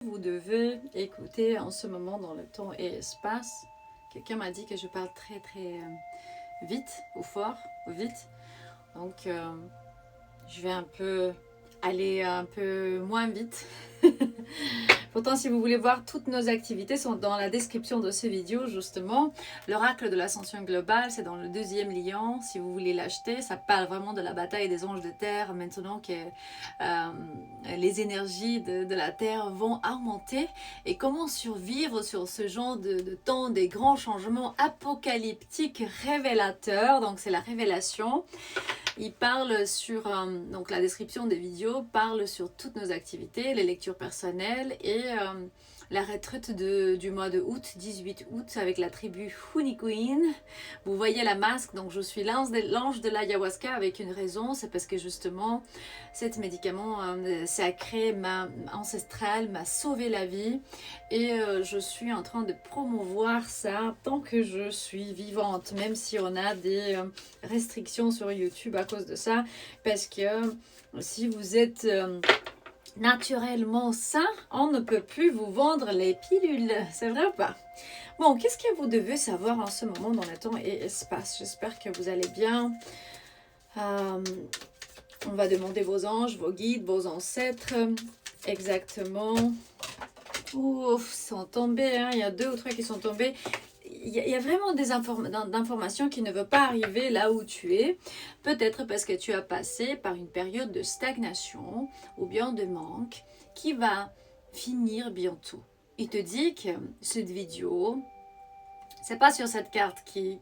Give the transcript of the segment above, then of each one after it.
Vous devez écouter en ce moment dans le temps et espace. Quelqu'un m'a dit que je parle très vite ou fort ou vite. Donc je vais aller un peu moins vite. Pourtant, si vous voulez voir, toutes nos activités sont dans la description de ces vidéos, justement. L'oracle de l'ascension globale, c'est dans le 2e lien. Si vous voulez l'acheter, ça parle vraiment de la bataille des anges de terre, maintenant que les énergies de la terre vont augmenter. Et comment survivre sur ce genre de temps des grands changements apocalyptiques révélateurs. Donc, c'est la révélation. Il parle sur, donc la description des vidéos parle sur toutes nos activités, les lectures personnelles et la retraite du mois de août, 18 août, avec la tribu Hunikuin. Vous voyez la masque, donc je suis l'ange de l'ayahuasca avec une raison, c'est parce que justement, cet médicament sacré, ancestral, m'a sauvé la vie et je suis en train de promouvoir ça tant que je suis vivante, même si on a des restrictions sur YouTube à cause de ça, parce que si vous êtes naturellement sain, on ne peut plus vous vendre les pilules, c'est vrai ou pas? Bon, qu'est-ce que vous devez savoir en ce moment dans le temps et espace? J'espère que vous allez bien. On va demander vos anges, vos guides, vos ancêtres, exactement. Ouf, ils sont tombés, hein. Il y a 2 ou 3 qui sont tombés. Il y a vraiment des informations qui ne veulent pas arriver là où tu es. Peut-être parce que tu as passé par une période de stagnation ou bien de manque qui va finir bientôt. Il te dit que cette vidéo, c'est pas sur cette carte qui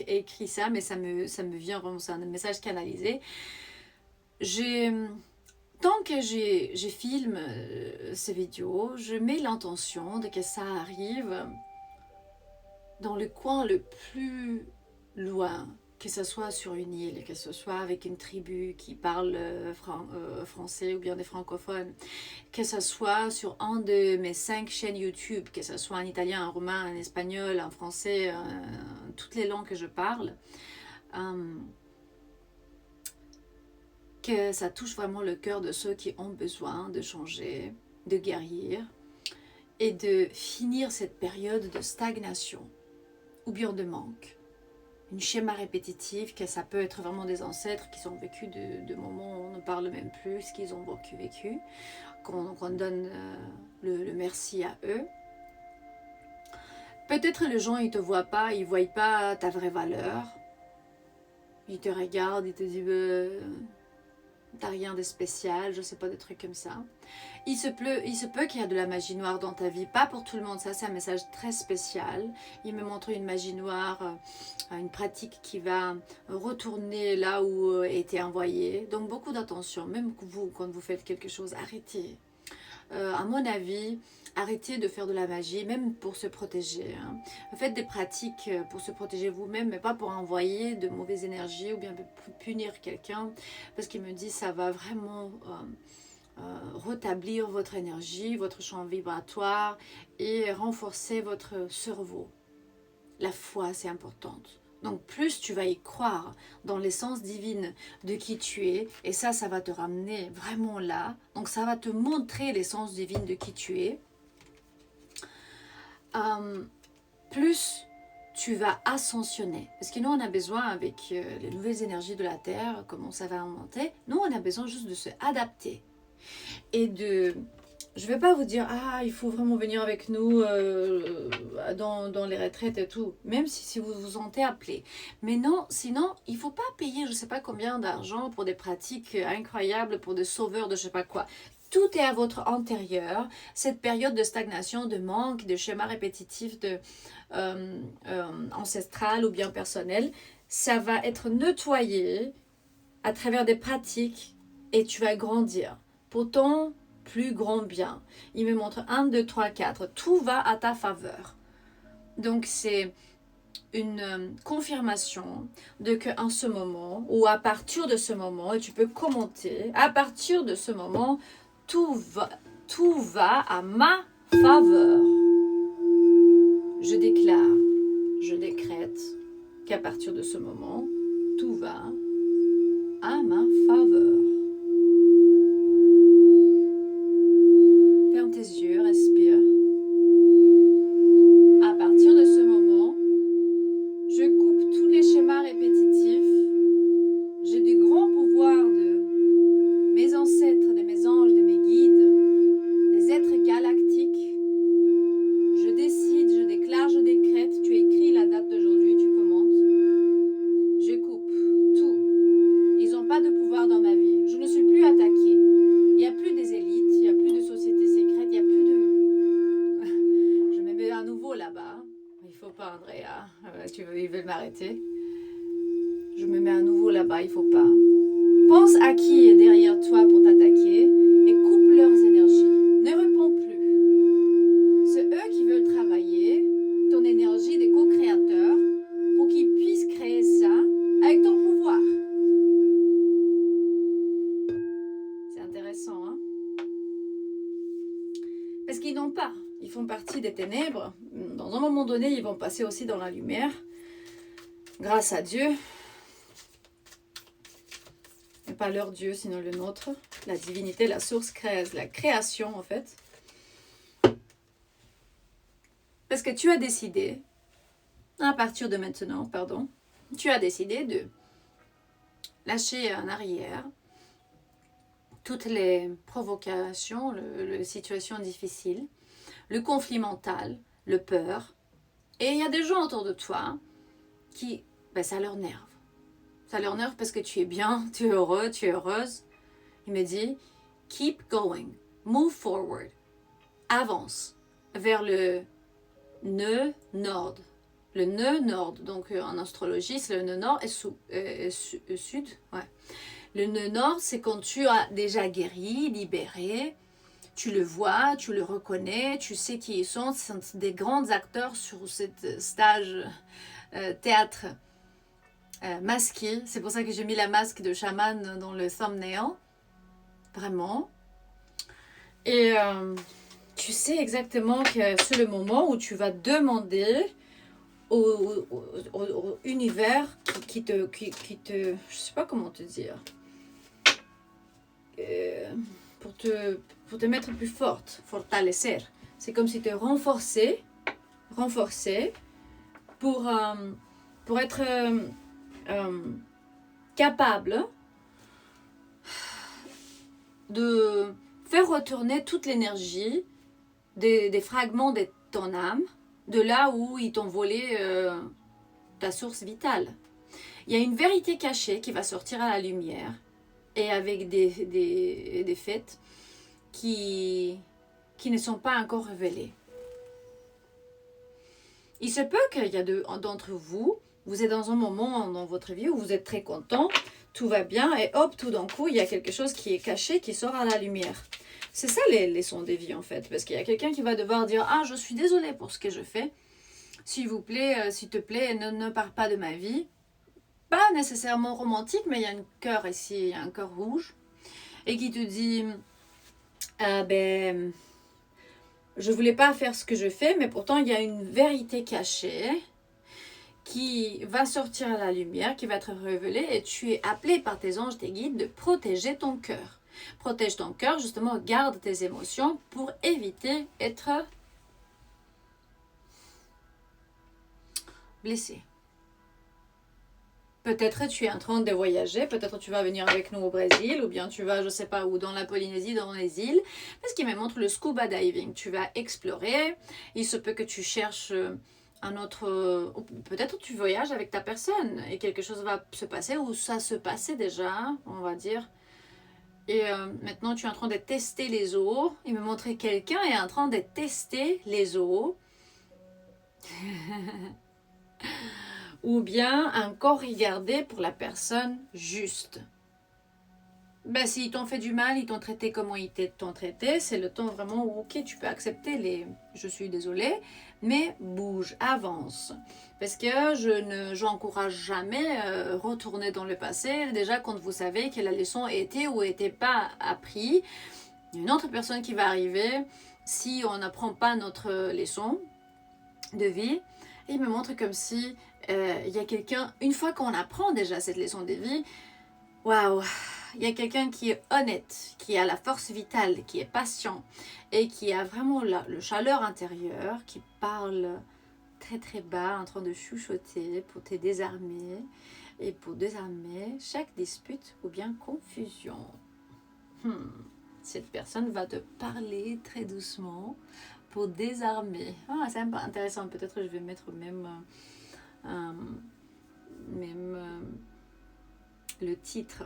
écrit ça, mais ça me vient vraiment, c'est un message canalisé. Tant que je filme ces vidéos, je mets l'intention de que ça arrive dans le coin le plus loin, que ce soit sur une île, que ce soit avec une tribu qui parle français ou bien des francophones, que ce soit sur un de mes 5 chaînes YouTube, que ce soit en italien, en roumain, en espagnol, en français, toutes les langues que je parle, que ça touche vraiment le cœur de ceux qui ont besoin de changer, de guérir et de finir cette période de stagnation ou bien de manque. Une schéma répétitif, que ça peut être vraiment des ancêtres qui ont vécu de moments où on ne parle même plus ce qu'ils ont vécu, qu'on donne le merci à eux. Peut-être les gens ils te voient pas, ils voient pas ta vraie valeur. Ils te regardent, ils te disent t'as rien de spécial, je sais pas, des trucs comme ça. Il se peut qu'il y a de la magie noire dans ta vie, pas pour tout le monde, ça c'est un message très spécial. Il me montre une magie noire, une pratique qui va retourner là où était envoyée. Donc beaucoup d'attention, même vous, quand vous faites quelque chose, arrêtez. À mon avis, arrêtez de faire de la magie, même pour se protéger. Hein. Faites des pratiques pour se protéger vous-même, mais pas pour envoyer de mauvaises énergies ou bien punir quelqu'un, parce qu'il me dit ça va vraiment rétablir votre énergie, votre champ vibratoire et renforcer votre cerveau. La foi, c'est importante. Donc plus tu vas y croire dans l'essence divine de qui tu es, et ça va te ramener vraiment là, donc ça va te montrer l'essence divine de qui tu es, plus tu vas ascensionner. Parce que nous on a besoin avec les nouvelles énergies de la Terre, comment ça va augmenter, nous on a besoin juste de se adapter. Et je ne vais pas vous dire, il faut vraiment venir avec nous dans les retraites et tout, même si vous vous sentez appelé. Mais non, sinon, il ne faut pas payer je ne sais pas combien d'argent pour des pratiques incroyables, pour des sauveurs de je ne sais pas quoi. Tout est à votre intérieur. Cette période de stagnation, de manque, de schéma répétitif, ancestral ou bien personnel, ça va être nettoyé à travers des pratiques et tu vas grandir. Pour ton plus grand bien. Il me montre 1, 2, 3, 4. Tout va à ta faveur. Donc c'est une confirmation de qu'en ce moment, ou à partir de ce moment, et tu peux commenter, à partir de ce moment, tout va à ma faveur. Je déclare, je décrète qu'à partir de ce moment, tout va à ma faveur. Ferme tes yeux, reste m'arrêter. Je me mets à nouveau là-bas, il ne faut pas. Pense à qui est derrière toi pour t'attaquer et coupe leurs énergies. Ne réponds plus. C'est eux qui veulent travailler ton énergie des co-créateurs pour qu'ils puissent créer ça avec ton pouvoir. C'est intéressant, hein? Parce qu'ils n'ont pas. Ils font partie des ténèbres. Dans un moment donné, ils vont passer aussi dans la lumière. Grâce à Dieu. Et pas leur Dieu, sinon le nôtre. La divinité, la source, la création, en fait. Parce que tu as décidé, à partir de maintenant, pardon, tu as décidé de lâcher en arrière toutes les provocations, les situations difficiles, le conflit mental, le peur. Et il y a des gens autour de toi qui, ça leur nerve. Ça leur nerve parce que tu es bien, tu es heureux, tu es heureuse. Il me dit, keep going, move forward, avance vers le nœud nord. Le nœud nord, donc en astrologie, c'est le nœud nord et sud. Ouais. Le nœud nord, c'est quand tu as déjà guéri, libéré, tu le vois, tu le reconnais, tu sais qui ils sont. Ce sont des grands acteurs sur cette stage théâtre masqué. C'est pour ça que j'ai mis la masque de chaman dans le thumbnail. Vraiment. Et tu sais exactement que c'est le moment où tu vas demander au univers qui te, je sais pas comment te dire, pour te mettre plus forte, fortalecer. C'est comme si tu renforçais pour être capable de faire retourner toute l'énergie des fragments de ton âme, de là où ils t'ont volé ta source vitale. Il y a une vérité cachée qui va sortir à la lumière et avec des faits qui ne sont pas encore révélés. Il se peut qu'il y a d'entre vous, vous êtes dans un moment dans votre vie où vous êtes très content, tout va bien et hop, tout d'un coup, il y a quelque chose qui est caché, qui sort à la lumière. C'est ça les leçons des vies en fait, parce qu'il y a quelqu'un qui va devoir dire « Ah, je suis désolé pour ce que je fais, s'il vous plaît, s'il te plaît, ne parle pas de ma vie. » Pas nécessairement romantique, mais il y a un cœur ici, il y a un cœur rouge, et qui te dit « je voulais pas faire ce que je fais, mais pourtant il y a une vérité cachée qui va sortir à la lumière, qui va être révélée, et tu es appelé par tes anges, tes guides, de protéger ton cœur. Protège ton cœur, justement, garde tes émotions pour éviter d'être blessé. Peut-être tu es en train de voyager, peut-être tu vas venir avec nous au Brésil, ou bien tu vas, je sais pas où, dans la Polynésie, dans les îles. Parce qu'il me montre le scuba diving. Tu vas explorer, il se peut que tu cherches un autre... Peut-être tu voyages avec ta personne et quelque chose va se passer, ou ça se passait déjà, on va dire. Et maintenant tu es en train de tester les eaux. Il me montrait quelqu'un est en train de tester les eaux. Ou bien encore regarder pour la personne juste. S'ils t'ont fait du mal, ils t'ont traité comment ils t'ont traité, c'est le temps vraiment où, ok, tu peux accepter les « je suis désolée », mais bouge, avance. Parce que je n'encourage jamais retourner dans le passé, déjà quand vous savez que la leçon était ou n'était pas apprise. Il y a une autre personne qui va arriver si on n'apprend pas notre leçon de vie. Et il me montre comme si il y a quelqu'un, une fois qu'on apprend déjà cette leçon de vie, waouh, il y a quelqu'un qui est honnête, qui a la force vitale, qui est patient et qui a vraiment le chaleur intérieure, qui parle très très bas en train de chuchoter pour te désarmer et pour désarmer chaque dispute ou bien confusion. Cette personne va te parler très doucement pour désarmer. Ah, c'est intéressant, peut-être je vais mettre même le titre.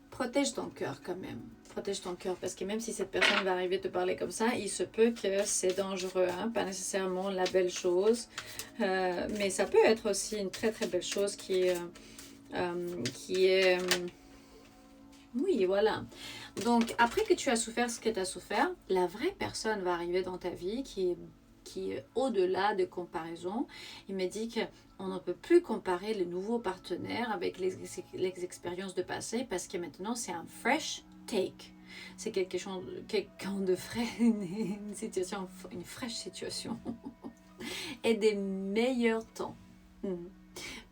Protège ton cœur quand même. Protège ton cœur, parce que même si cette personne va arriver te parler comme ça, il se peut que c'est dangereux, hein? Pas nécessairement la belle chose, mais ça peut être aussi une très très belle chose qui est oui, voilà. Donc, après que tu as souffert ce que tu as souffert, la vraie personne va arriver dans ta vie qui est au-delà de comparaison. Il me dit qu'on ne peut plus comparer le nouveau partenaire avec les expériences de passé parce que maintenant, c'est un fresh take. C'est quelqu'un de frais, une situation, une fraîche situation et des meilleurs temps.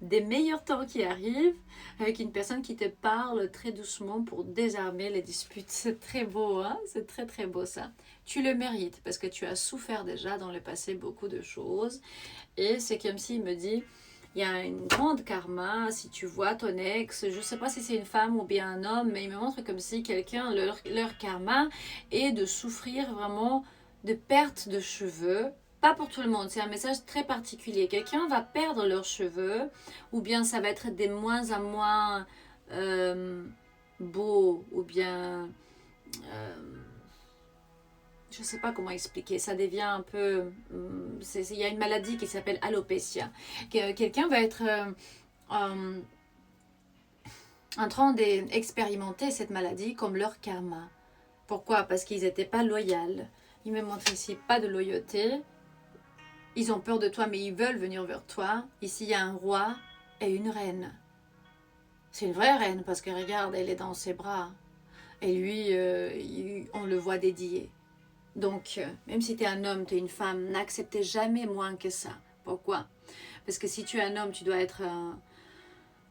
Des meilleurs temps qui arrivent avec une personne qui te parle très doucement pour désarmer les disputes. C'est très beau, hein? C'est très très beau ça. Tu le mérites parce que tu as souffert déjà dans le passé beaucoup de choses. Et c'est comme s'il me dit, il y a une grande karma, si tu vois ton ex, je ne sais pas si c'est une femme ou bien un homme, mais il me montre comme si quelqu'un, leur karma est de souffrir vraiment de perte de cheveux. Pas pour tout le monde, c'est un message très particulier. Quelqu'un va perdre leurs cheveux, ou bien ça va être de moins en moins beau, ou bien je ne sais pas comment expliquer. Ça devient un peu, il y a une maladie qui s'appelle alopécia. Quelqu'un va être en train d'expérimenter cette maladie comme leur karma. Pourquoi? Parce qu'ils n'étaient pas loyaux. Il me montre ici pas de loyauté. Ils ont peur de toi, mais ils veulent venir vers toi. Ici, il y a un roi et une reine. C'est une vraie reine, parce que regarde, elle est dans ses bras. Et lui, on le voit dédié. Donc, même si tu es un homme, tu es une femme, n'acceptez jamais moins que ça. Pourquoi? Parce que si tu es un homme, tu dois être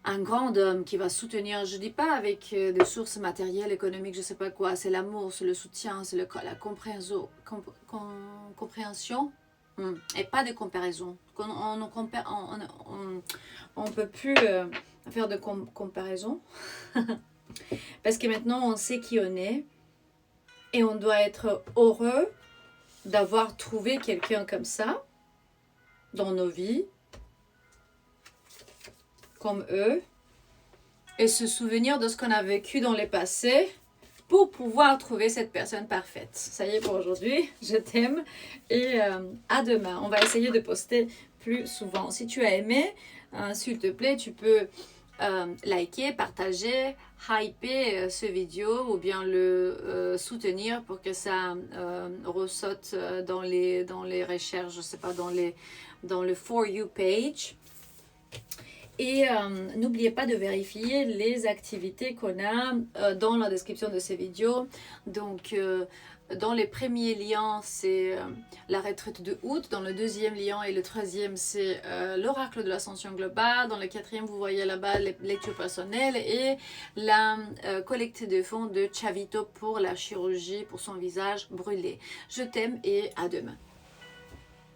un grand homme qui va soutenir, je ne dis pas avec des sources matérielles, économiques, je ne sais pas quoi, c'est l'amour, c'est le soutien, c'est la compréhension. Et pas de comparaison. On ne peut plus faire de comparaison. Parce que maintenant, on sait qui on est. Et on doit être heureux d'avoir trouvé quelqu'un comme ça dans nos vies. Comme eux. Et se souvenir de ce qu'on a vécu dans le passé pour pouvoir trouver cette personne parfaite. Ça y est pour aujourd'hui, je t'aime et à demain. On va essayer de poster plus souvent. Si tu as aimé, s'il te plaît, tu peux liker, partager, hyper ce vidéo ou bien le soutenir pour que ça ressorte dans les recherches, je sais pas, dans le For You page. Et n'oubliez pas de vérifier les activités qu'on a dans la description de ces vidéos. Donc, dans les premiers liens, c'est la retraite de août. Dans le deuxième lien et le troisième, c'est l'oracle de l'ascension globale. Dans le quatrième, vous voyez là-bas les lectures personnelles et la collecte de fonds de Chavito pour la chirurgie pour son visage brûlé. Je t'aime et à demain.